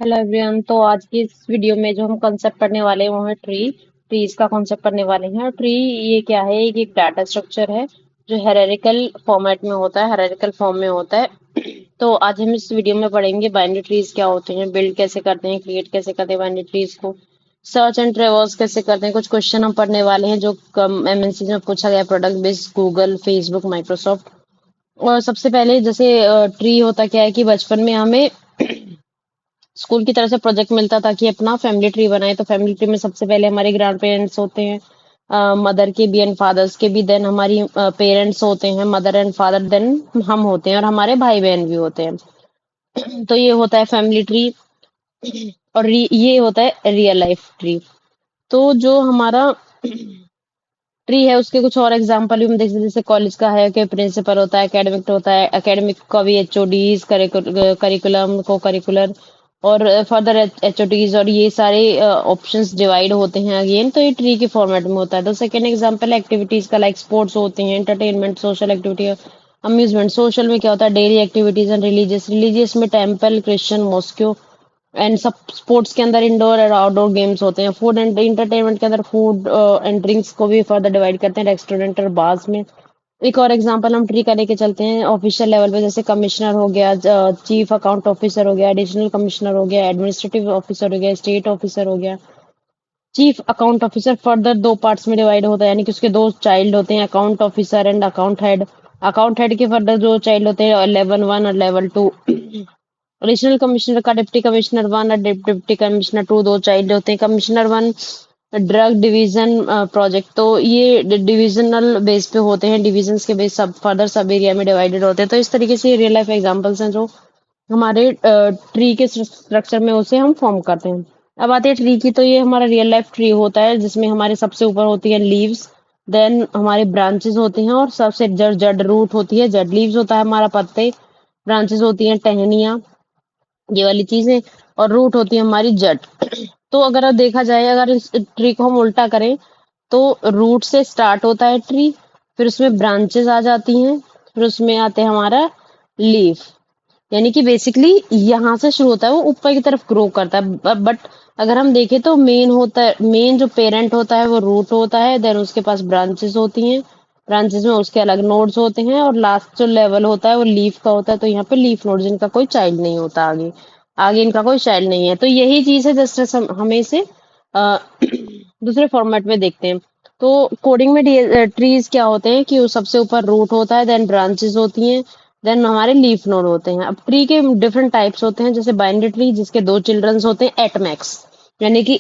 Hello everyone. तो आज की इस वीडियो में जो हम कंसेप्ट पढ़ने वाले हैं वो है ट्रीज का कंसेप्ट पढ़ने वाले हैं। और ट्री ये क्या है? ये एक डाटा स्ट्रक्चर है जो हेरारिकल फॉर्मेट में होता है, हेरारिकल फॉर्म में होता है। तो आज हम इस वीडियो में पढ़ेंगे बाइनरी ट्रीज क्या होते हैं, बिल्ड कैसे करते हैं, क्रिएट कैसे करते हैं बाइनरी ट्रीज को, सर्च एंड ट्रेवर्स कैसे करते हैं। कुछ क्वेश्चन हम पढ़ने वाले हैं जो कम एमएनसी में पूछा गया, product based, Google, Facebook, Microsoft. और सबसे पहले जैसे ट्री होता क्या है कि बचपन में हमें स्कूल की तरफ से प्रोजेक्ट मिलता था कि अपना फैमिली ट्री बनाए। तो फैमिली ट्री में सबसे पहले हमारे ग्रैंड पेरेंट्स होते हैं, मदर के भी एंड फादर्स के भी, देन हमारी पेरेंट्स होते हैं, मदर एंड फादर, देन हम होते हैं और हमारे भाई बहन भी होते हैं। तो ये होता है फैमिली ट्री। और ये होता है रियल लाइफ ट्री। तो जो हमारा ट्री है उसके कुछ और एग्जांपल भी हम देख सकते हैं। जैसे कॉलेज का है कि प्रिंसिपल होता है, एकेडमिक होता है, एकेडमिक का भी एचओडीज, करिकुलम, को करिकुलर और फर्दर एचओडीज, और ये सारे ऑप्शंस डिवाइड होते हैं अगेन। तो ये ट्री के फॉर्मेट में होता है। तो सेकंड एग्जांपल एक्टिविटीज का, लाइक स्पोर्ट्स होते हैं, entertainment, social activity, amusement. Social में क्या होता है? Daily activities and religious. Religious में टेम्पल, क्रिश्चियन, मॉस्क्यो एंड सब। स्पोर्ट्स के अंदर इंडोर और आउटडोर गेम्स होते हैं। फूड एंड इंटरटेनमेंट के अंदर फूड एंड ड्रिंक्स को भी फर्दर डिवाइड करते हैं रेस्टोरेंट और बार्स में। एक और एग्जांपल हम ट्री का लेके चलते हैं ऑफिशियल लेवल पे, जैसे कमिश्नर हो गया, चीफ अकाउंट ऑफिसर हो गया, एडिशनल कमिश्नर हो गया, एडमिनिस्ट्रेटिव ऑफिसर हो गया, स्टेट ऑफिसर हो गया। चीफ अकाउंट ऑफिसर फर्दर दो पार्ट्स में डिवाइड होता है, यानी कि उसके दो चाइल्ड होते हैं, account officer and account head. Account head के फर्दर जो चाइल्ड होते हैं, लेवल 1 और लेवल 2। एडिशनल कमिश्नर का डिप्टी कमिश्नर 1 और डिप्टी कमिश्नर 2 दो चाइल्ड होते हैं। Commissioner 1 drug division project. तो ये डिविजनल बेस पे होते हैं, डिविजन्स के बेस सब फर्दर सब एरिया में डिवाइडेड होते हैं। तो इस तरीके से रियल लाइफ एग्जांपल्स हैं जो हमारे ट्री के स्ट्रक्चर में उसे हम फॉर्म करते हैं। अब आते हैं ट्री की। तो ये हमारा रियल लाइफ ट्री होता है जिसमें हमारे सबसे ऊपर होती है लीव्स, देन हमारे ब्रांचेस होते हैं, और सबसे जड़ जड़ रूट होती है। जड़ लीव्स होता है हमारा पत्ते, ब्रांचेस होती हैं टहनियाँ, ये वाली चीजें, और रूट होती है हमारी जड़। तो अगर अब देखा जाए, अगर इस ट्री को हम उल्टा करें तो रूट से स्टार्ट होता है ट्री, फिर उसमें ब्रांचेस आ जाती हैं, फिर उसमें आते हैं हमारा लीफ। यानी कि बेसिकली यहाँ से शुरू होता है, वो ऊपर की तरफ ग्रो करता है। बट अगर हम देखें तो मेन होता है, मेन जो पेरेंट होता है वो रूट होता है, देन उसके पास ब्रांचेस होती हैं, ब्रांचेस में उसके अलग नोड्स होते हैं, और लास्ट जो लेवल होता है वो लीफ का होता है। तो यहाँ पे लीफ नोड्स, इनका कोई चाइल्ड नहीं होता आगे, आगे इनका कोई चाइल्ड नहीं है। तो यही चीज है, जस्ट हमें इसे अ, दूसरे फॉर्मेट में देखते हैं। तो कोडिंग में ट्रीज क्या होते हैं कि वो सबसे ऊपर रूट होता है, देन ब्रांचेस होती हैं, देन हमारे लीफ नोड होते हैं। अब ट्री के डिफरेंट टाइप्स होते हैं, जैसे बाइनरी ट्री जिसके दो चिल्ड्रंस होते हैं एट मैक्स, यानी कि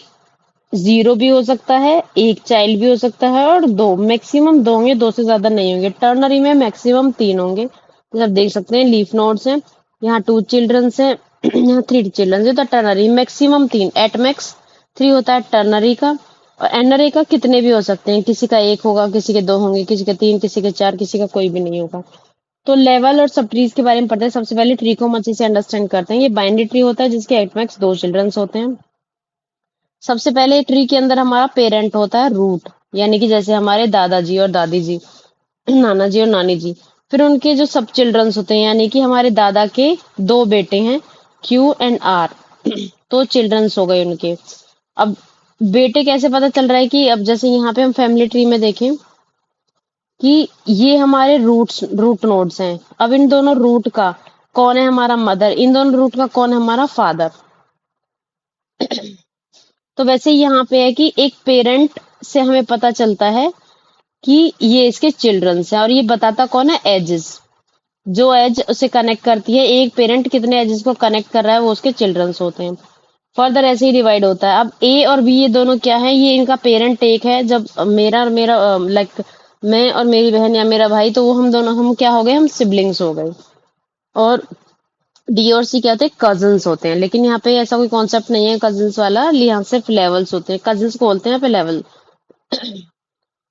जीरो भी हो सकता है, एक चाइल्ड भी हो सकता है, और दो मैक्सिमम दो होंगे, दो से ज्यादा नहीं होंगे। टर्नरी में मैक्सिमम तीन होंगे। तो आप देख सकते हैं लीफ नोड्स हैं, यहाँ टू चिल्ड्रंस हैं, यहाँ थ्री चिल्ड्रंस है। तो टर्नरी मैक्सिमम तीन, एट मैक्स थ्री होता है टर्नरी का। और एनरी का कितने भी हो सकते हैं, किसी का एक होगा, किसी के दो होंगे, किसी के तीन, किसी के चार, किसी का कोई भी नहीं होगा। तो लेवल और सब ट्रीज के बारे में पढ़ते हैं। सबसे पहले ट्री को हम अच्छे से अंडरस्टैंड करते हैं। ये बाइनरी ट्री होता है जिसके एट मैक्स दो चिल्ड्रंस होते हैं। सबसे पहले ट्री के अंदर हमारा पेरेंट होता है रूट, यानी कि जैसे हमारे दादाजी और दादी जी, नाना जी और नानी जी। फिर उनके जो सब चिल्ड्रंस होते हैं, यानी कि हमारे दादा के दो बेटे हैं, क्यू एंड आर। तो चिल्ड्रंस हो गए उनके। अब बेटे कैसे पता चल रहा है कि, अब जैसे यहाँ पे हम फैमिली ट्री में देखें कि ये हमारे रूट नोड्स हैं। अब इन दोनों रूट का कौन है हमारा मदर, इन दोनों रूट का कौन है हमारा फादर। तो वैसे यहाँ पे है कि एक पेरेंट से हमें पता चलता है कि ये इसके चिल्ड्रंस है, और ये बताता कौन है? एजेस। जो एज उसे कनेक्ट करती है, एक पेरेंट कितने एजेस को कनेक्ट कर रहा है वो उसके चिल्ड्रंस होते हैं। फर्दर ऐसे ही डिवाइड होता है। अब ए और बी ये दोनों क्या है? ये इनका पेरेंट एक है। जब मेरा और मेरा लाइक मैं और मेरी बहन या मेरा भाई, तो वो हम दोनों, हम क्या हो गए? हम सिबलिंग्स हो गए। और डी और सी क्या होते हैं? कजिन्स होते हैं। लेकिन यहाँ पे ऐसा कोई कॉन्सेप्ट नहीं है कजिन्स वाला, यहाँ सिर्फ लेवल्स होते हैं। कजिन्स को बोलते हैं यहाँ पे लेवल।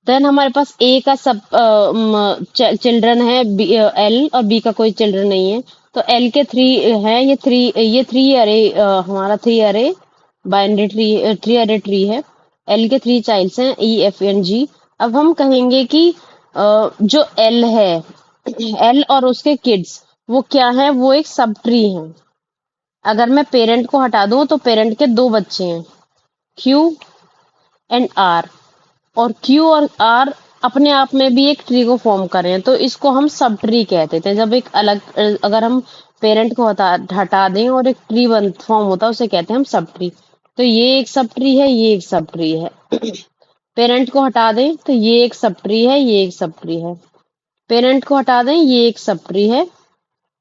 देन हमारे पास ए का सब चिल्ड्रन है, एल, और बी का कोई चिल्ड्रन नहीं है। तो एल के थ्री है, ये थ्री अरे, हमारा थ्री अरे बाइनरी ट्री, थ्री अरे ट्री है। एल के थ्री चाइल्ड्स हैं, ई, एफ, एन, जी। अब हम कहेंगे कि जो एल है, एल और उसके किड्स वो क्या है? वो एक सब ट्री है। अगर मैं पेरेंट को हटा दूं तो पेरेंट के दो बच्चे हैं, क्यू एंड आर, और क्यू और आर अपने आप में भी एक ट्री को फॉर्म कर रहे हैं, तो इसको हम सब ट्री कहते थे। जब एक अलग अगर हम पेरेंट को हटा हटा दें और एक ट्री बन फॉर्म होता है, उसे कहते हैं हम सब ट्री। तो ये एक सब ट्री है, ये एक सब ट्री है। पेरेंट को हटा दें तो ये एक सब ट्री है, ये एक सब ट्री है। पेरेंट को हटा दें, ये एक सब ट्री है,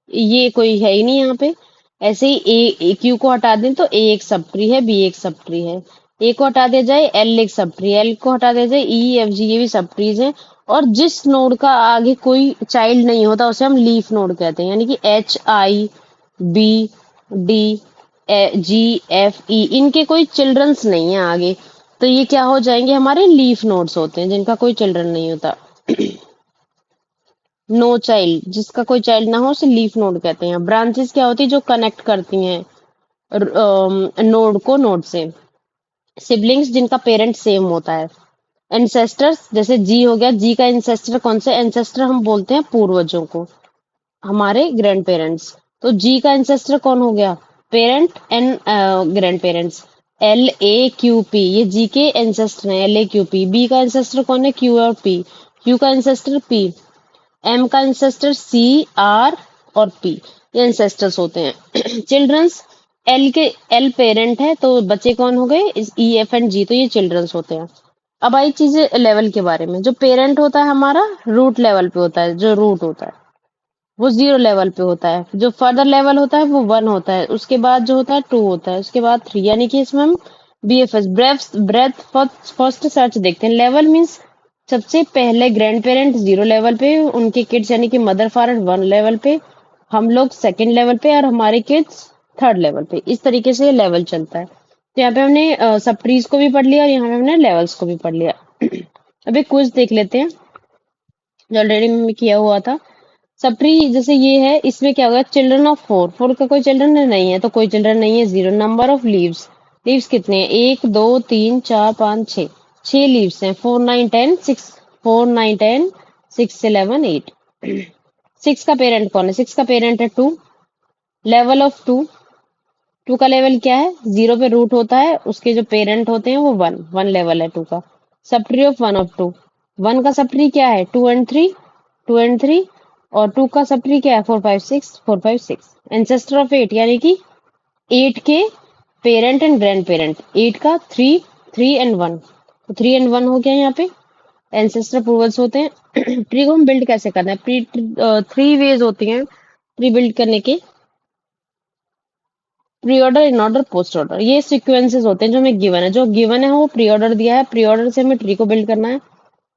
ये कोई है ही नहीं यहाँ पे। ऐसे ही ए क्यू को हटा दें तो ए एक सब ट्री है, बी एक सब ट्री है। ए को हटा दिया जाए, एल एक सब ट्री, एल को हटा दिया जाए, ई एफ जी, ये भी सब ट्रीज हैं। और जिस नोड का आगे कोई चाइल्ड नहीं होता उसे हम लीफ नोड कहते हैं, यानी कि H I B D G F E, इनके कोई चिल्ड्रंस नहीं है आगे, तो ये क्या हो जाएंगे, हमारे लीफ नोड्स होते हैं जिनका कोई चिल्ड्रन नहीं होता। नो चाइल्ड, जिसका कोई चाइल्ड ना हो उसे लीफ नोड कहते हैं। ब्रांचेस क्या होती है, जो कनेक्ट करती हैं नोड को नोड से। सिबलिंग्स, जिनका पेरेंट सेम होता है। एंसेस्टर्स, जैसे जी हो गया, जी का एंसेस्टर कौन से, एंसेस्टर हम बोलते हैं पूर्वजों को, हमारे ग्रैंड पेरेंट्स। तो जी का एंसेस्टर कौन हो गया, parent and grand parents. L A Q P, ये जी के एंसेस्टर हैं, L A Q P. B का एंसेस्टर कौन है, क्यू और पी। क्यू का एंसेस्टर पी। एम का एंसेस्टर सी आर और पी, ये एंसेस्टर्स होते हैं। चिल्ड्रंस, एल के एल पेरेंट है तो बच्चे कौन हो गए, इस ई एफ एंड जी, तो ये चिल्ड्रंस होते हैं। अब आई चीजें लेवल के बारे में। जो पेरेंट होता है हमारा रूट लेवल पे होता है, जो रूट होता है वो 0 लेवल पे होता है। जो फर्दर लेवल होता है वो 1 होता है, उसके बाद जो होता है 2 होता है, उसके बाद 3, यानी कि इसमें हम BFS, breadth breadth first search देखते हैं। लेवल मीन्स सबसे पहले ग्रैंड पेरेंट 0 लेवल पे, उनके किड्स यानी कि मदर फादर 1 लेवल पे, हम लोग सेकंड लेवल पे और हमारे किड्स थर्ड लेवल पे। इस तरीके से लेवल चलता है। तो यहाँ पे हमने सब ट्रीज को भी पढ़ लिया और यहाँ पे हमने लेवल्स को भी पढ़ लिया। अब एक क्विज देख लेते हैं जो ऑलरेडी में किया हुआ था। सब ट्री जैसे ये है, इसमें क्या होगा, चिल्ड्रन ऑफ 4, 4 का कोई चिल्ड्रन नहीं है, तो कोई चिल्ड्रन नहीं है। 0 नंबर ऑफ लीव्स, लीव्स कितने हैं, 1 2 3 4 5 6, 6 लीव्स हैं। 4 9 10 6, 4 9 10 6 11 8। 6 का पेरेंट कौन है, 6 का पेरेंट है 2। लेवल ऑफ 2, 2 का लेवल क्या है, 0 पे रूट होता है, उसके जो पेरेंट होते हैं वो 1, 1 लेवल है 2 का। सब ट्री ऑफ 1 ऑफ 2, 1 का सब ट्री क्या है, 2 एंड 3, 2 एंड 3, और 2 का सब ट्री क्या है, 4 5 6, 4 5 6। एंसेस्टर ऑफ 8, यानी कि 8 के पेरेंट एंड ग्रैंड पेरेंट, 8 का 3, 3 एंड 1, तो 3 एंड 1 हो गया यहाँ पे, एंसेस्टर पूर्वज होते हैं। ट्री को हम बिल्ड कैसे करना है, 3 वेज होती हैं ट्री बिल्ड करने के। Pre order, in order, post order, ये सीक्वेंसेस होते हैं जो हमें गिवन है। जो गिवन है वो प्री ऑर्डर दिया है, प्री ऑर्डर से हमें ट्री को बिल्ड करना है।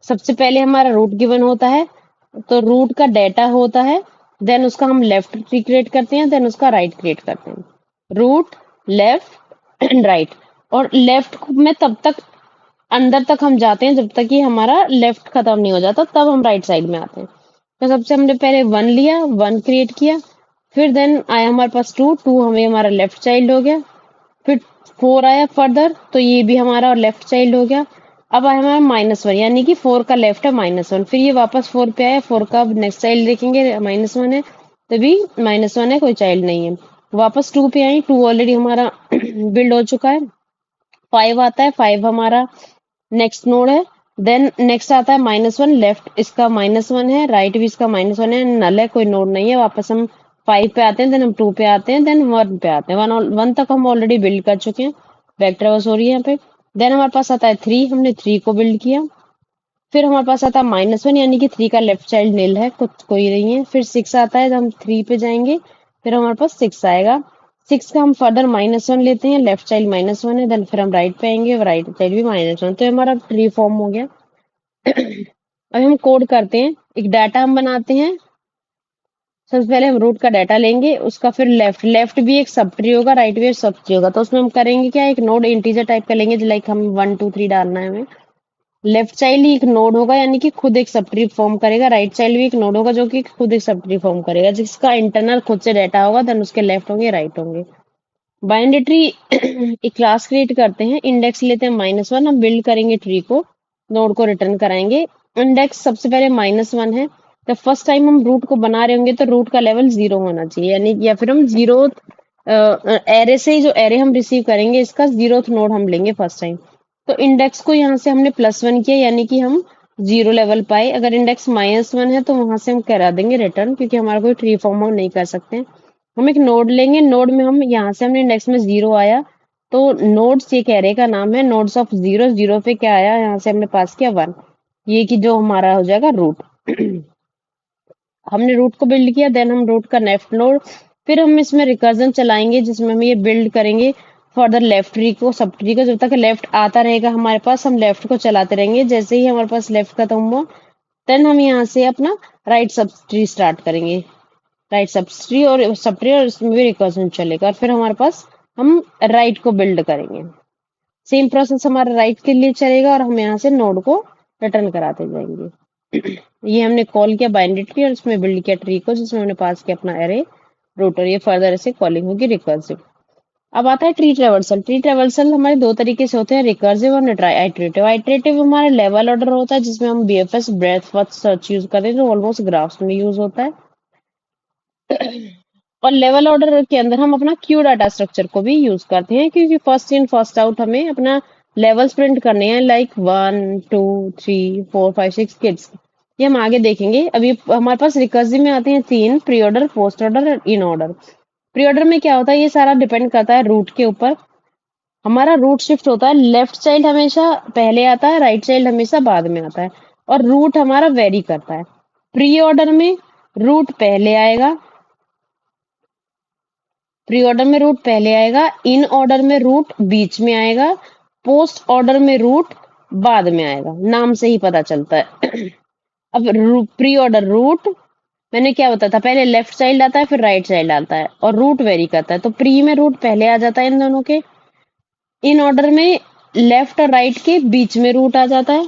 सबसे पहले हमारा रूट गिवन होता है, तो रूट का डेटा होता है, देन उसका हम लेफ्ट ट्री क्रिएट करते हैं, देन उसका राइट क्रिएट करते हैं। Root, left and right. और लेफ्ट में तब तक अंदर तक हम जाते हैं जब तक कि हमारा लेफ्ट खत्म नहीं हो जाता, तब हम राइट साइड में आते हैं। तो सबसे हमने पहले 1 लिया, 1 क्रिएट किया, फिर देन आया हमारे पास 2, 2 हमें हमारा लेफ्ट चाइल्ड हो गया। फिर 4 आया फर्दर, तो ये भी हमारा लेफ्ट चाइल्ड हो गया। अब आया हमारा -1, यानी कि 4 का लेफ्ट है -1, फिर ये वापस 4 पे आया, 4 का नेक्स्ट चाइल्ड देखेंगे -1 है, तभी -1 है, कोई चाइल्ड नहीं है। वापस 2 पे आई, 2 ऑलरेडी हमारा बिल्ड हो चुका है। 5 आता है, 5 हमारा नेक्स्ट नोड है। देन नेक्स्ट आता है -1, लेफ्ट इसका -1 है, राइट भी इसका -1 है, नल है, कोई नोड नहीं है। वापस हम 5 पे आते हैं, देन हम 2 पे आते हैं, देन 1 पे आते हैं। 1 तक हम ऑलरेडी बिल्ड कर चुके हैं, बैक ट्रेवर्स हो रही है यहाँ पे। देन हमारे पास आता है 3, हमने 3 को बिल्ड किया। फिर हमारे पास आता है -1, यानी कि 3 का लेफ्ट चाइल्ड नील है, कुछ कोई नहीं है। फिर 6 आता है, तो हम 3 पे जाएंगे, फिर हमारे पास 6 आएगा। 6 का हम फर्दर -1 लेते हैं, लेफ्ट चाइल्ड -1 है, देन फिर हम राइट पे आएंगे, राइट चाइल्ड भी -1, तो हमारा ट्री फॉर्म हो गया। अब हम कोड करते हैं, एक डाटा हम बनाते हैं। सबसे पहले हम रूट का डाटा लेंगे, उसका फिर लेफ्ट, लेफ्ट भी एक सब ट्री होगा, राइट भी एक सब ट्री होगा। तो उसमें हम करेंगे क्या, एक नोड इंटीजर टाइप का लेंगे, लाइक हम 1 2 3 डालना है हमें। लेफ्ट चाइल्ड ही एक नोड होगा, यानी कि खुद एक सब ट्री फॉर्म करेगा। राइट चाइल्ड भी एक नोड होगा जो कि खुद एक सब ट्री फॉर्म करेगा, जिसका इंटरनल खुद से डाटा होगा, देन उसके लेफ्ट होंगे, राइट होंगे। बाइनरी ट्री एक क्लास क्रिएट करते हैं, इंडेक्स लेते हैं -1, हम बिल्ड करेंगे ट्री को, नोड को रिटर्न कराएंगे। इंडेक्स सबसे पहले -1 है, तो फर्स्ट टाइम हम रूट को बना रहे होंगे तो रूट का लेवल 0 होना चाहिए, यानी या फिर हम 0 एरे से जो एरे हम रिसीव करेंगे इसका 0th नोड हम लेंगे फर्स्ट टाइम। तो इंडेक्स को यहाँ से हमने +1 किया यानी कि हम 0 लेवल पाए। अगर इंडेक्स -1 है तो वहां से हम करा देंगे रिटर्न, क्योंकि हमारा कोई ट्री फॉर्म हम नहीं कर सकते हैं। हम एक नोड लेंगे, नोड में हम यहाँ से हमने इंडेक्स में 0 आया तो नोड्स एक एरे का नाम है, नोड्स ऑफ 0। 0 पे क्या आया, यहाँ से हमने पास किया 1, ये कि जो हमारा हो जाएगा रूट। हमने रूट को बिल्ड किया, देन हम रूट का लेफ्ट नोड, फिर हम इसमें रिकर्जन चलाएंगे जिसमें हम ये बिल्ड करेंगे फर्दर लेफ्ट ट्री को, सब ट्री को। जब तक लेफ्ट आता रहेगा हमारे पास हम लेफ्ट को चलाते रहेंगे। जैसे ही हमारे पास लेफ्ट खत्म हुआ देन हम यहाँ से अपना राइट सब ट्री स्टार्ट करेंगे, राइट सब ट्री और इसमें भी रिकर्जन चलेगा। और फिर हमारे पास हम राइट को बिल्ड करेंगे। सेम प्रोसेस हमारा राइट के लिए चलेगा और हम यहाँ से नोड को रिटर्न कराते जाएंगे। ये हमने कॉल किया बाइनरी ट्री और इसमें बिल्ड किया ट्री को, जिसमें हमने पास किया अपना एरे रूट, और ये फर्दर ऐसे कॉलिंग होगी रिकर्सिव। अब आता है ट्री ट्रेवर्सल। ट्री ट्रेवर्सल हमारे दो तरीके से होते हैं, रिकर्सिव और आइटरेटिव। आइटरेटिव हमारा लेवल ऑर्डर होता है जिसमें हम BFS breath first search use करते हैं, जो ऑलमोस्ट ग्राफ्स में यूज होता है। और लेवल ऑर्डर के अंदर हम अपना क्यू डाटा स्ट्रक्चर को भी यूज करते हैं, क्योंकि फर्स्ट इन फर्स्ट आउट हमें अपना लेवल्स प्रिंट करने हैं, लाइक 1 2 3 4 5 6 किड्स। ये हम आगे देखेंगे। अभी हमारे पास रिकर्सिव में आते हैं 3, प्री ऑर्डर, पोस्ट ऑर्डर और इन ऑर्डर। प्री ऑर्डर में क्या होता है, ये सारा डिपेंड करता है रूट के ऊपर। हमारा रूट शिफ्ट होता है, लेफ्ट चाइल्ड हमेशा पहले आता है, राइट चाइल्ड हमेशा बाद में आता है, और रूट हमारा वेरी करता है। प्री ऑर्डर में रूट पहले आएगा, प्री ऑर्डर में रूट पहले आएगा, इन ऑर्डर में रूट बीच में आएगा, पोस्ट ऑर्डर में रूट बाद में आएगा। नाम से ही पता चलता है। अब प्री ऑर्डर रूट मैंने क्या बताया था, पहले लेफ्ट चाइल्ड आता है फिर राइट चाइल्ड आता है, और रूट वेरी करता है। तो प्री में रूट पहले आ जाता है इन दोनों के, इन ऑर्डर में लेफ्ट और राइट के बीच में रूट आ जाता है,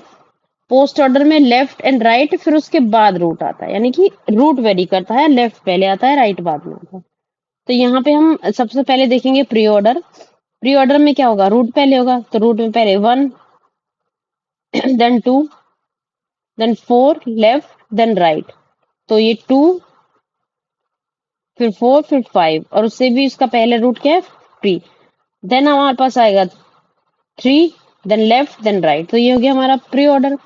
पोस्ट ऑर्डर में लेफ्ट एंड राइट फिर उसके बाद रूट आता है, यानी कि रूट वेरी करता है, लेफ्ट पहले आता है राइट बाद में आता है। तो यहाँ पे हम सबसे पहले देखेंगे प्री ऑर्डर। प्री ऑर्डर में क्या होगा, रूट पहले होगा, तो रूट में पहले 1 then 2 then 4 left then right, तो ये 2 फिर 4 फिर 5, और उससे भी उसका पहले रूट क्या है, प्री। देन हमारे पास आएगा 3 देन लेफ्ट देन राइट, तो ये हो गया हमारा प्री ऑर्डर।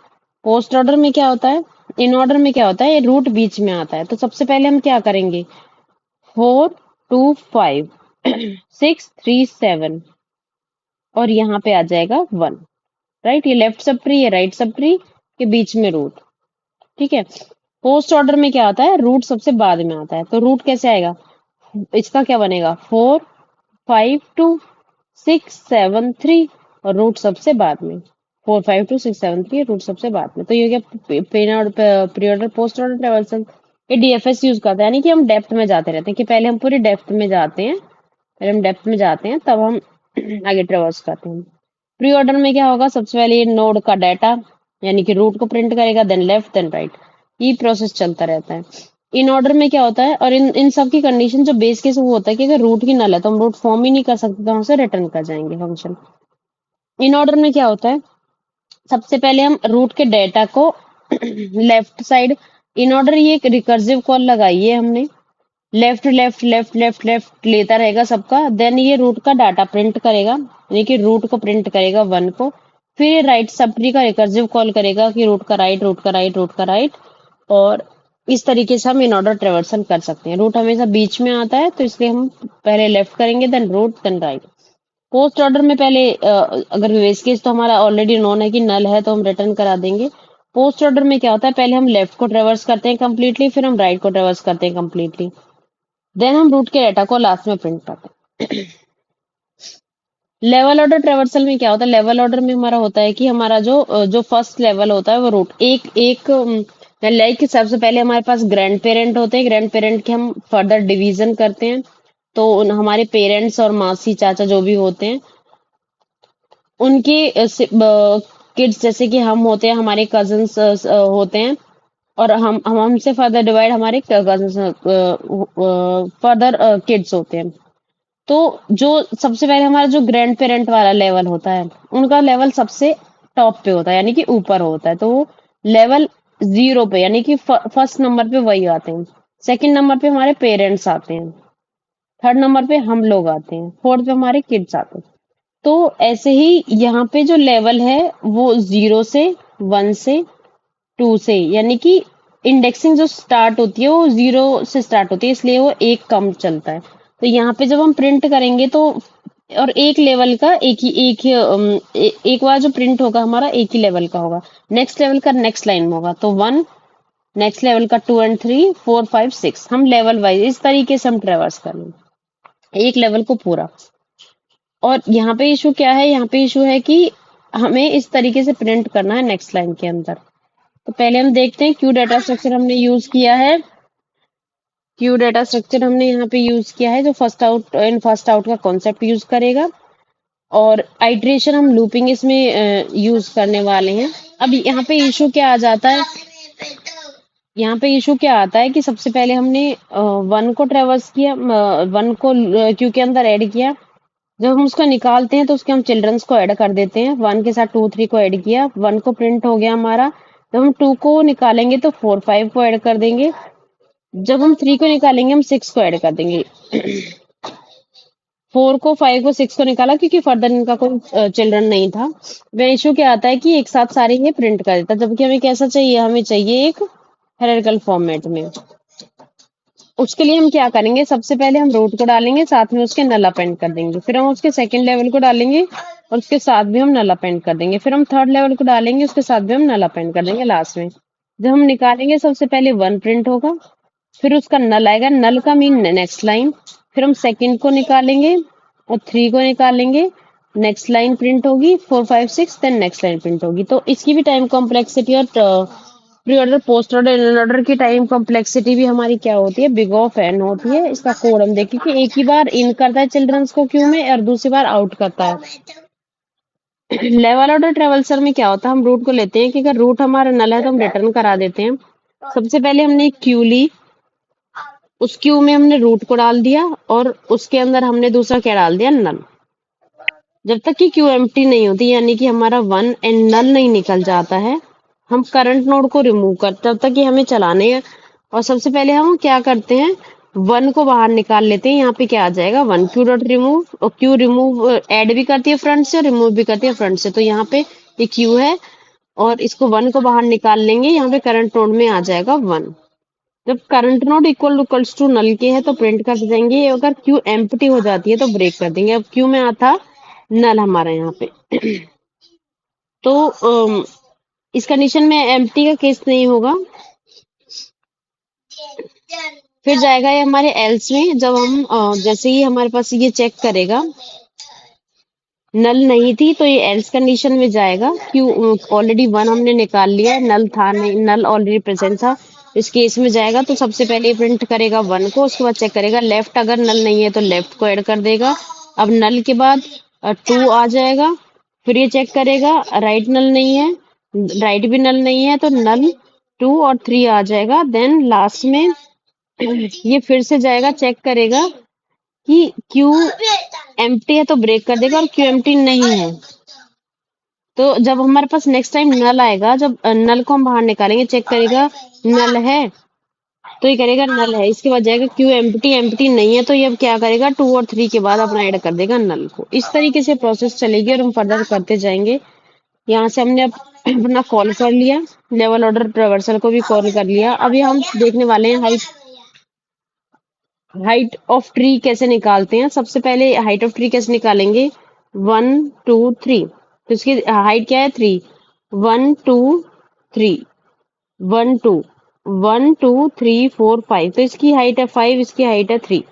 पोस्ट ऑर्डर में क्या होता है, इन ऑर्डर में क्या होता है, ये रूट बीच में आता है। तो सबसे पहले हम क्या करेंगे, 4 2 5 6 3 7, और यहाँ पे आ जाएगा 1, राइट। ये लेफ्ट सब ट्री है, राइट सब ट्री के बीच में रूट, ठीक है। पोस्ट ऑर्डर में क्या आता है, रूट सबसे बाद में आता है, तो रूट कैसे आएगा, इसका क्या बनेगा, 4 5 2 6 7 3, और रूट सबसे बाद में 4 5 2 6 7 3, रूट सबसे बाद में। तो ये हो गया pre order post order traversal. ये डीएफएस यूज करता है, यानी कि हम डेप्थ में जाते रहते हैं, कि पहले हम पूरी डेप्थ में जाते हैं, पहले हम डेप्थ में जाते हैं तब हम आगे ट्रेवर्स करते हैं। प्री ऑर्डर में क्या होगा, सबसे पहले ये नोड का डाटा यानी कि रूट को प्रिंट करेगा, देन लेफ्ट देन राइट, ये प्रोसेस चलता रहता है। इन ऑर्डर में क्या होता है, और इन सब की कंडीशन जो बेस केस वो होता है कि अगर रूट ही नल है तो हम रूट फॉर्म ही नहीं कर सकते, तो हम उसे रिटर्न कर जाएंगे फंक्शन। इन ऑर्डर में क्या होता है, सबसे पहले हम रूट के डेटा को लेफ्ट साइड, इन ऑर्डर ये एक रिकर्सिव कॉल लगाई है हमने, left left left left left लेता रहेगा सबका, देन ये रूट का डाटा प्रिंट करेगा, यानी कि रूट को प्रिंट करेगा 1 को, फिर ये राइट सब ट्री का रिकर्सिव कॉल करेगा कि रूट का राइट रूट का राइट रूट का राइट, और इस तरीके से हम इन ऑर्डर ट्रेवर्सल कर सकते हैं। रूट हमेशा बीच में आता है तो इसलिए हम पहले लेफ्ट करेंगे then root then right. Post order में पहले अगर बेस केस तो हमारा ऑलरेडी नोन है कि नल है तो हम रिटर्न करा देंगे। पोस्ट ऑर्डर में क्या होता है, पहले हम लेफ्ट को ट्रेवर्स करते हैं कंप्लीटली, फिर हम राइट को ट्रेवर्स करते हैं कंप्लीटली, देन हम रूट के डाटा को लास्ट में प्रिंट करते हैं। लेवल ऑर्डर ट्रेवर्सल में क्या होता है, लेवल ऑर्डर में हमारा होता है कि हमारा जो फर्स्ट लेवल होता है वो रूट एक एक लाइक सबसे पहले हमारे पास ग्रैंड पेरेंट होते हैं, ग्रैंड पेरेंट के हम फर्दर डिवीजन करते हैं, तो हमारे पेरेंट्स और मासी चाचा जो भी होते हैं उनके किड्स, जैसे कि हम होते हैं, हमारे कजन्स होते हैं, और हम हमसे फर्दर डिवाइड हमारे कजन्स फर्दर किड्स होते हैं। तो जो सबसे पहले हमारा जो ग्रैंड पेरेंट वाला लेवल होता है उनका लेवल सबसे टॉप पे होता है, यानी कि ऊपर होता है, तो वो लेवल 0 पे, यानी कि फर्स्ट नंबर पे वही आते हैं। सेकंड नंबर पे हमारे पेरेंट्स आते हैं, थर्ड नंबर पे हम लोग आते हैं, फोर्थ पे हमारे किड्स आते हैं। तो ऐसे ही यहाँ पे जो लेवल है वो 0 से 1 से 2 से, यानी कि इंडेक्सिंग जो स्टार्ट होती है वो 0 से स्टार्ट होती है, इसलिए वो एक कम चलता है। तो यहाँ पे जब हम प्रिंट करेंगे तो और एक लेवल का एक बार जो प्रिंट होगा हमारा एक ही लेवल का होगा। नेक्स्ट लेवल का नेक्स्ट लाइन में होगा तो 1, नेक्स्ट लेवल का 2 एंड 3, 4, 5, 6, हम लेवल वाइज इस तरीके से हम ट्रेवर्स करेंगे एक लेवल को पूरा। और यहाँ पे इशू क्या है, यहाँ पे इशू है कि हमें इस तरीके से प्रिंट करना है नेक्स्ट लाइन के अंदर। तो पहले हम देखते हैं क्यू डाटा स्ट्रक्चर हमने यूज किया है। क्यू डाटा स्ट्रक्चर हमने यहाँ पे यूज किया है जो first out in first out का कॉन्सेप्ट यूज करेगा, और आइट्रेशन हम लूपिंग इसमें यूज करने वाले हैं। अब यहाँ पे इशू क्या आ जाता है, यहाँ पे इशू क्या आता है कि सबसे पहले हमने 1 को ट्रेवर्स किया, 1 को क्यू के अंदर ऐड किया। जब हम उसको निकालते हैं तो उसके हम चिल्ड्रंस को ऐड कर देते हैं। 1 के साथ 2, 3 को ऐड किया, 1 को प्रिंट हो गया हमारा। जब हम 2 को निकालेंगे तो 4, 5 को ऐड कर देंगे। जब हम 3 को निकालेंगे हम 6 को ऐड कर देंगे। 4 को, 5 को, 6 को निकाला क्योंकि फर्दर इनका कोई चिल्ड्रन नहीं था। वह इशू क्या आता है कि एक साथ सारे ये प्रिंट कर देता, जबकि हमें कैसा चाहिए, हमें चाहिए एक हायरार्किकल फॉर्मेट में। उसके लिए हम क्या करेंगे, सबसे पहले हम रूट को डालेंगे, साथ में उसके नल अपेंड कर देंगे। फिर हम उसके सेकंड लेवल को डालेंगे और उसके साथ भी हम नल अपेंड कर देंगे। फिर हम थर्ड लेवल को डालेंगे, उसके साथ भी हम नल अपेंड कर देंगे लास्ट में। जब हम निकालेंगे सबसे पहले 1 प्रिंट होगा, फिर उसका नल आएगा, नल का मीन नेक्स्ट लाइन। फिर हम सेकंड को निकालेंगे और 3 को निकालेंगे, नेक्स्ट लाइन प्रिंट होगी, 4, 5, 6, देन नेक्स्ट लाइन प्रिंट होगी। तो इसकी भी टाइम कॉम्प्लेक्सिटी और pre order, post order, in order की टाइम कॉम्प्लेक्सिटी भी हमारी क्या होती है, बिग ऑफ एन होती है। इसका कोड हम देखें कि एक ही बार इन करता है चिल्ड्रंस को क्यू में और दूसरी बार आउट करता है। लेवल ऑर्डर ट्रेवल्सर में क्या होता है, हम रूट को लेते हैं कि अगर रूट हमारा नल है तो हम रिटर्न करा देते हैं। सबसे पहले हमने एक क्यू ली, उस क्यू में हमने रूट को डाल दिया और उसके अंदर हमने दूसरा क्या डाल दिया, नल। जब तक कि क्यू एम्प्टी नहीं होती, यानी कि हमारा 1 एंड नल नहीं निकल जाता है, हम करंट नोड को रिमूव करते, तब तक कि हमें चलाने हैं। और सबसे पहले हम क्या करते हैं, 1 को बाहर निकाल लेते हैं। यहाँ पे क्या आ जाएगा, 1 क्यू डॉट रिमूव, और क्यू रिमूव ऐड भी करती है फ्रंट से और रिमूव भी करती है फ्रंट से। तो यहाँ पे ये क्यू है और इसको 1 को बाहर निकाल लेंगे, यहाँ पे करंट नोड में आ जाएगा 1। जब current node equals to null के है तो प्रिंट कर देंगे, अगर क्यू एम्प्टी हो जाती है तो ब्रेक कर देंगे। अब क्यू में आता नल हमारा यहाँ पे। तो इस कंडीशन में एम्प्टी का केस नहीं होगा। फिर जाएगा ये हमारे एल्स में, जब हम जैसे ही हमारे पास ये चेक करेगा नल नहीं थी तो ये एल्स कंडीशन में जाएगा। क्यों, ऑलरेडी 1 हमने निकाल लिया है, नल था नहीं, नल ऑलरेडी प्रेजेंट था। इस केस में जाएगा तो सबसे पहले प्रिंट करेगा 1 को, उसके बाद चेक करेगा लेफ्ट, अगर नल नहीं है तो लेफ्ट को ऐड कर देगा। अब नल के बाद 2 आ जाएगा, फिर ये चेक करेगा राइट नल नहीं है, राइट भी नल नहीं है तो नल 2 और 3 आ जाएगा। देन लास्ट में ये फिर से जाएगा, चेक करेगा कि क्यू एम्प्टी है तो ब्रेक कर देगा, और क्यू एम्प्टी नहीं है तो जब हमारे पास नेक्स्ट टाइम नल आएगा, जब नल को हम बाहर निकालेंगे, चेक करेगा नल है तो ये करेगा नल है। इसके बाद जाएगा क्यू एम्प्टी, एम्प्टी नहीं है तो ये अब क्या करेगा, 2 और 3 के बाद अपना ऐड कर देगा नल को। इस तरीके से प्रोसेस चलेगी और हम फर्दर करते जाएंगे। यहाँ से हमने अब अपना कॉल कर लिया, लेवल ऑर्डर ट्रेवर्सल को भी कॉल कर लिया। अभी हम देखने वाले हैं हाइट ऑफ ट्री कैसे निकालते हैं। सबसे पहले हाइट ऑफ ट्री कैसे निकालेंगे, 1, 2, 3, तो इसकी हाइट क्या है, 3, 1, 2, 3, 1, 2, 1, 2, 3, 4, 5, तो इसकी हाइट है 5, इसकी हाइट है 3।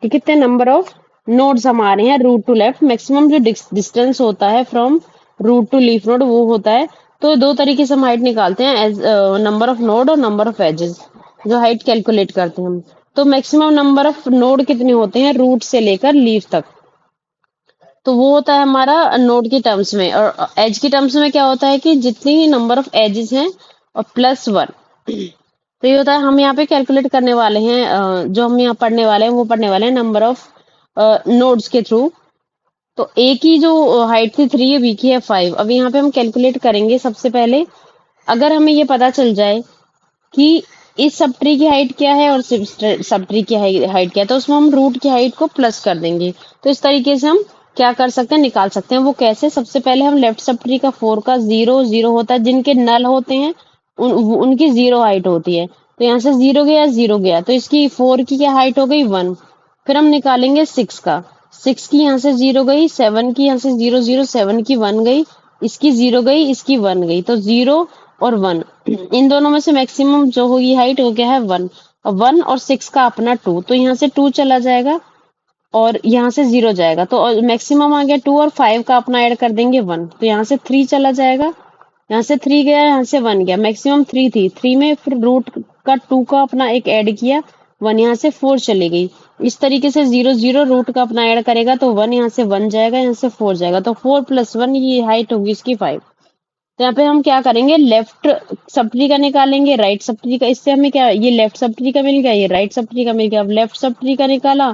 तो कितने नंबर ऑफ नोड्स हमारे हैं रूट टू लेफ्ट, मैक्सिमम जो डिस्टेंस होता है from root to leaf node वो होता है। तो दो तरीके से हम हाइट निकालते हैं, एज नंबर ऑफ नोड और नंबर ऑफ एजेस, जो हाइट कैलकुलेट करते हैं हम। तो मैक्सिमम नंबर ऑफ नोड कितने होते हैं रूट से लेकर लीफ तक, तो वो होता है हमारा नोड की टर्म्स में। और एज की टर्म्स में क्या होता है कि जितनी नंबर ऑफ एजेस हैं और +1, तो ये होता है। हम यहाँ पे कैलकुलेट करने वाले हैं, जो हम यहाँ पढ़ने वाले हैं वो पढ़ने वाले हैं नंबर ऑफ नोड्स के थ्रू। तो ए की जो हाइट थी 3 है, बी की है 5। अब यहाँ पे हम कैलकुलेट करेंगे। सबसे पहले अगर हमें ये पता चल जाए कि इस सब ट्री की हाइट क्या है और सब ट्री की हाइट क्या है, तो उसमें हम रूट की हाइट को प्लस कर देंगे। तो इस तरीके से हम क्या कर सकते हैं, निकाल सकते हैं। वो कैसे, सबसे पहले हम लेफ्ट सब ट्री का 4 का 0 0 होता है, जिनके नल होते हैं उनकी 0 हाइट होती है। तो यहाँ से 0 गया 0 गया, तो इसकी 4 की क्या हाइट हो गई 1। फिर हम निकालेंगे 6 का, 6 की यहाँ से 0 गई, 7 की यहाँ से 0 0, 7 की 1 गई, इसकी 0 गई, इसकी 1 गई, तो 0 और 1 इन दोनों में से मैक्सिमम जो होगी हाइट वो क्या है 1। और 1 और 6 का अपना 2, तो यहाँ से 2 चला जाएगा और यहाँ से 0 जाएगा, तो मैक्सिमम आ गया 2, और 5 का अपना ऐड कर देंगे 1, तो यहाँ से 3 चला जाएगा, यहाँ से 3 गया, यहाँ से 1 गया, मैक्सिमम 3 थी, 3 में फिर रूट का 2 का अपना एक ऐड किया, 1 यहाँ से 4 चली गई। इस तरीके से 0 0 रूट का अपना ऐड करेगा तो 1 यहाँ से 1 जाएगा, यहाँ से 4 जाएगा, तो 4 + 1 ये हाइट होगी इसकी 5। तो यहाँ पे हम क्या करेंगे, लेफ्ट सब ट्री का निकालेंगे, राइट सब ट्री का। इससे हमें क्या, ये लेफ्ट सब ट्री का मिल गया, ये राइट सब ट्री का मिल गया। अब लेफ्ट सब ट्री का निकाला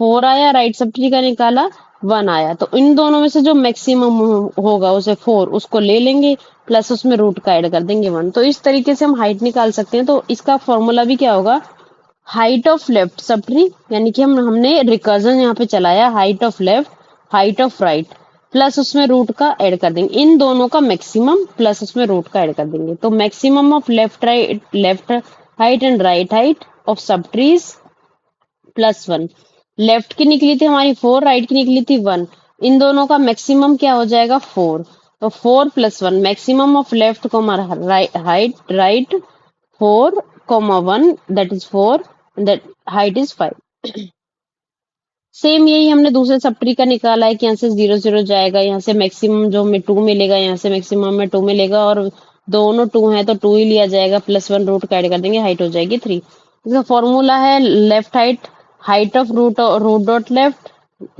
4 आया, राइट सब ट्री का निकाला 1 आया, तो इन दोनों में से जो मैक्सिमम होगा उसे 4 उसको ले लेंगे, प्लस उसमें रूट का ऐड कर देंगे 1। तो इस तरीके से हम हाइट निकाल सकते हैं। तो इसका फॉर्मूला भी क्या होगा, height of left sub tree, यानी कि हमने रिकर्जन यहाँ पे चलाया, height of left, height of right, plus उसमें रूट का ऐड कर देंगे, इन दोनों का मैक्सिमम प्लस उसमें रूट का ऐड कर देंगे। तो maximum of left height and right height of सब ट्रीज +1। लेफ्ट की निकली थी हमारी 4, राइट की निकली थी 1, इन दोनों का मैक्सिमम क्या हो जाएगा 4। तो 4 + 1 maximum of left height right 4, 1 that is 4, that height is 5। Same यही हमने दूसरे सब ट्री का निकाला है कि यहाँ से 0 0 जाएगा, यहाँ से मैक्सिमम जो हमें 2 मिलेगा, यहाँ से मैक्सिमम में 2 मिलेगा, और दोनों 2 है तो 2 ही लिया जाएगा, +1 रूट का ऐड कर देंगे, हाइट हो जाएगी 3। इसका फॉर्मूला है left height, height of root dot left,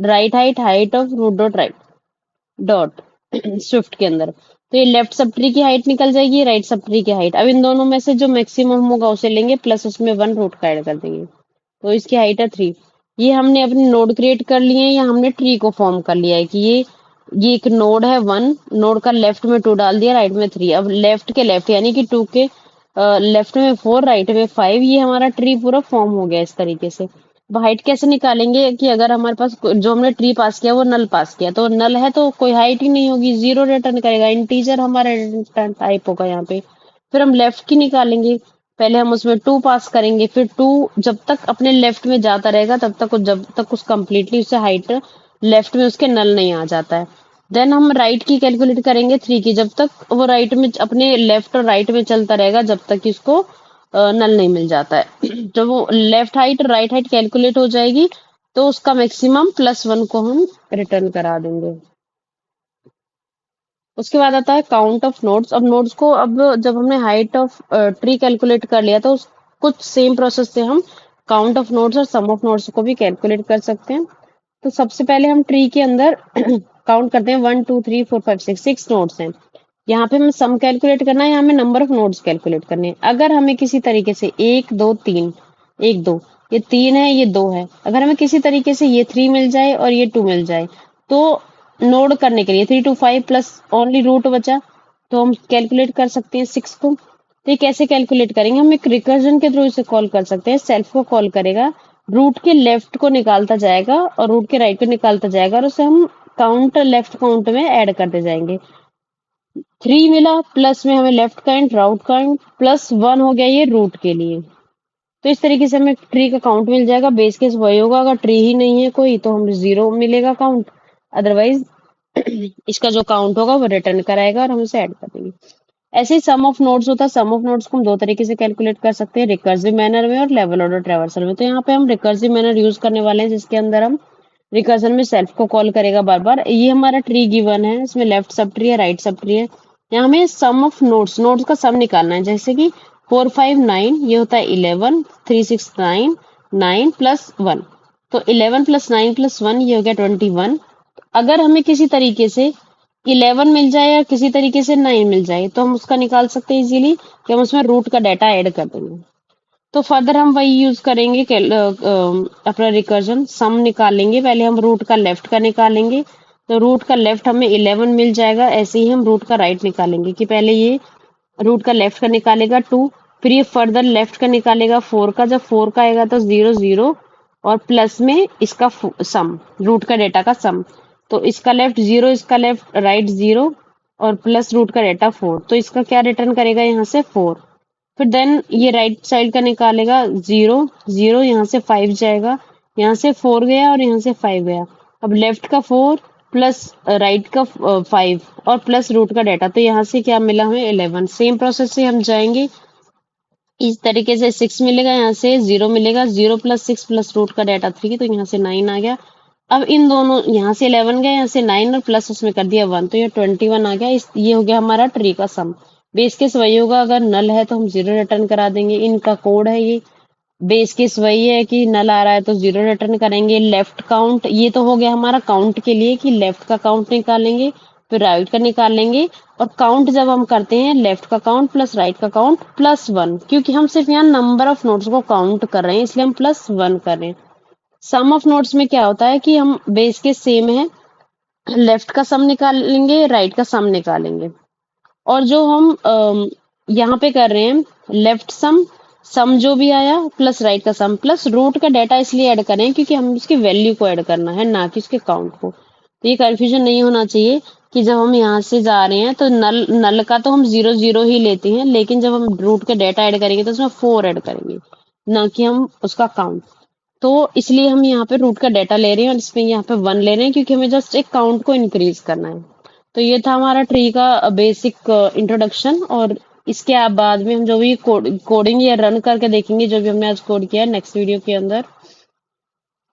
right height, height of root dot right dot swift के अंदर। तो ये लेफ्ट सब ट्री की हाइट निकल जाएगी, राइट सब ट्री की हाइट। अब इन दोनों में से जो मैक्सिमम होगा उसे लेंगे, प्लस उसमें 1 रूट का ऐड कर देंगे, तो इसकी हाइट है 3। ये हमने अपने नोड क्रिएट कर लिए हैं, या हमने ट्री को फॉर्म कर लिया है कि ये एक नोड है 1, नोड का लेफ्ट में 2 डाल दिया, राइट में 3। अब लेफ्ट के लेफ्ट यानी कि 2 के लेफ्ट में 4, राइट में 5, ये हमारा ट्री पूरा फॉर्म हो गया इस तरीके से। अब हाइट कैसे निकालेंगे कि अगर हमारे पास जो हमने ट्री पास किया वो नल पास किया, तो नल है तो कोई हाइट ही नहीं होगी, 0 रिटर्न करेगा, इंटीजर हमारा रिटर्न टाइप होगा यहाँ पे। फिर हम लेफ्ट की निकालेंगे, पहले हम उसमें 2 पास करेंगे, फिर 2 जब तक अपने लेफ्ट में जाता रहेगा तब तक जब तक उस कंप्लीटली उससे हाइट लेफ्ट में उसके नल नहीं आ जाता है। देन हम राइट की कैलकुलेट करेंगे 3 की, जब तक वो राइट में अपने लेफ्ट और राइट में चलता रहेगा जब तक कि उसको नल नहीं मिल जाता है। जब वो लेफ्ट हाइट और राइट हाइट कैलकुलेट हो जाएगी तो उसका मैक्सिमम +1 को हम रिटर्न करा देंगे। उसके बाद आता है काउंट ऑफ नोड्स। अब नोड्स को, अब जब हमने हाइट ऑफ ट्री कैलकुलेट कर लिया तो कुछ सेम प्रोसेस से हम काउंट ऑफ नोड्स और सम ऑफ नोड्स को भी कैलकुलेट कर सकते हैं। तो सबसे पहले हम ट्री के अंदर काउंट करते हैं, 1 2 3 4 5 6 6 नोड्स हैं। यहाँ पे हमें सम कैलकुलेट करना है, यहाँ हमें नंबर ऑफ नोड्स कैलकुलेट करने हैं। अगर हमें किसी तरीके से 1 2 3 1 2 ये 3 है, ये 2 है, अगर हमें किसी तरीके से ये 3 मिल जाए और ये 2 मिल जाए, तो नोड करने के लिए 3 2 5 प्लस ओनली रूट बचा, तो हम कैलकुलेट कर सकते हैं 6 को। तो ये कैसे कैलकुलेट करेंगे, हम एक रिकर्जन के थ्रू इसे कॉल कर सकते हैं। सेल्फ को कॉल करेगा, रूट के लेफ्ट को निकालता जाएगा और रूट के राइट को निकालता जाएगा, और उसे हम काउंट लेफ्ट काउंट में ऐड करते जाएंगे। 3 मिला, प्लस में हमें लेफ्ट काउंट राउट काउंट, +1 हो गया ये रूट के लिए। तो इस तरीके से हमें ट्री का काउंट मिल जाएगा। बेस केस वही होगा, अगर ट्री ही नहीं है कोई तो हम 0 मिलेगा काउंट, अदरवाइज इसका जो काउंट होगा वो रिटर्न कराएगा और हम उसे ऐड कर देंगे। ऐसे ही सम ऑफ नोड्स होता है। सम ऑफ नोड्स को हम 2 तरीके से कैलकुलेट कर सकते हैं, रिकर्सिव मैनर में और लेवल ऑर्डर ट्रैवर्सल में। तो यहाँ पे हम रिकर्सिव मैनर यूज करने वाले हैं, जिसके अंदर हम रिकर्जन में सेल्फ को कॉल करेगा बार बार। ये हमारा ट्री गिवन है, इसमें लेफ्ट सब ट्री है, राइट सब ट्री है। यहाँ हमें सम ऑफ नोड्स नोड्स का सम निकालना है, जैसे कि 4 5 9 ये होता है 11, 3 6 9 9 + 1, तो 11 + 9 + 1 ये हो गया 21। अगर हमें किसी तरीके से 11 मिल जाए या किसी तरीके से 9 मिल जाए तो हम उसका निकाल सकते हैं इजीली, कि हम उसमें रूट का डाटा ऐड कर देंगे। तो फर्दर हम वही यूज करेंगे, अपना रिकर्जन सम निकालेंगे। पहले हम रूट का लेफ्ट का निकालेंगे, तो रूट का लेफ्ट हमें 11 मिल जाएगा। ऐसे ही हम रूट का राइट निकालेंगे, कि पहले ये रूट का लेफ्ट का निकालेगा 2, फिर ये फर्दर लेफ्ट का निकालेगा 4 का, जब 4 का आएगा तो 0 0 और प्लस में इसका सम, रूट का डेटा का सम। तो इसका लेफ्ट 0, इसका लेफ्ट राइट 0 और प्लस रूट का डेटा 4, तो इसका क्या रिटर्न करेगा यहाँ से 4। फिर देन ये राइट साइड का निकालेगा 0 0, यहाँ से 5 जाएगा, यहाँ से 4 गया और यहाँ से 5 गया। अब लेफ्ट का 4 प्लस राइट का 5 और प्लस रूट का डेटा, तो यहाँ से क्या मिला हमें 11। सेम प्रोसेस से हम जाएंगे, इस तरीके से 6 मिलेगा, यहाँ से 0 मिलेगा, 0 प्लस 6 प्लस रूट का डाटा 3, तो यहाँ से 9 आ गया। अब इन दोनों, यहाँ से 11 गया, यहाँ से 9 और प्लस उसमें कर दिया 1, तो ये 21 आ गया। ये हो गया हमारा ट्री का सम। बेस केस वही होगा, अगर नल है तो हम 0 रिटर्न करा देंगे। इनका कोड है ये। बेस केस वही है कि नल आ रहा है तो 0 रिटर्न करेंगे। लेफ्ट काउंट, ये तो हो गया हमारा काउंट के लिए कि लेफ्ट का काउंट निकालेंगे, फिर राइट का निकालेंगे। और काउंट जब हम करते हैं, लेफ्ट का काउंट प्लस राइट का काउंट प्लस 1, क्योंकि हम सिर्फ यहाँ नंबर ऑफ नोट्स को काउंट कर रहे हैं, इसलिए हम प्लस 1 कर रहे हैं। सम ऑफ नोट्स में क्या होता है कि हम बेस के सेम है, लेफ्ट का सम निकालेंगे, राइट का सम निकालेंगे। और जो हम यहाँ पे कर रहे हैं, लेफ्ट सम, सम जो भी आया प्लस राइट का सम प्लस रूट का डाटा इसलिए ऐड करें क्योंकि हम उसकी वैल्यू को ऐड करना है, ना कि उसके काउंट को। तो ये कंफ्यूजन नहीं होना चाहिए कि जब हम यहाँ से जा रहे हैं तो नल नल का तो हम 0 0 ही लेते हैं, लेकिन जब हम रूट का डाटा ऐड करेंगे तो उसमें 4 ऐड करेंगे, ना कि हम उसका काउंट। तो इसलिए हम यहाँ पे रूट का डाटा ले रहे हैं और इसमें यहाँ पे 1 ले रहे हैं, क्योंकि हमें जस्ट एक काउंट को इंक्रीज करना है। तो ये था हमारा ट्री का बेसिक इंट्रोडक्शन। और इसके बाद में हम जो भी कोडिंग या रन करके देखेंगे, जो भी हमने आज कोड किया नेक्स्ट वीडियो के अंदर,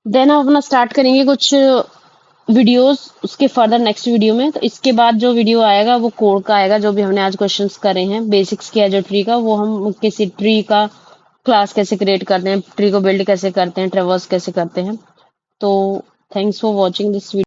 देन हम अपना स्टार्ट करेंगे कुछ वीडियोस उसके फर्दर नेक्स्ट वीडियो में। तो इसके बाद जो वीडियो आएगा वो कोड का आएगा, जो भी हमने आज क्वेश्चंस करे हैं बेसिक्स किया जो ट्री का, वो हम किसी ट्री का क्लास कैसे क्रिएट करते हैं, ट्री को बिल्ड कैसे करते हैं, ट्रेवर्स कैसे करते हैं। तो thanks for watching this video.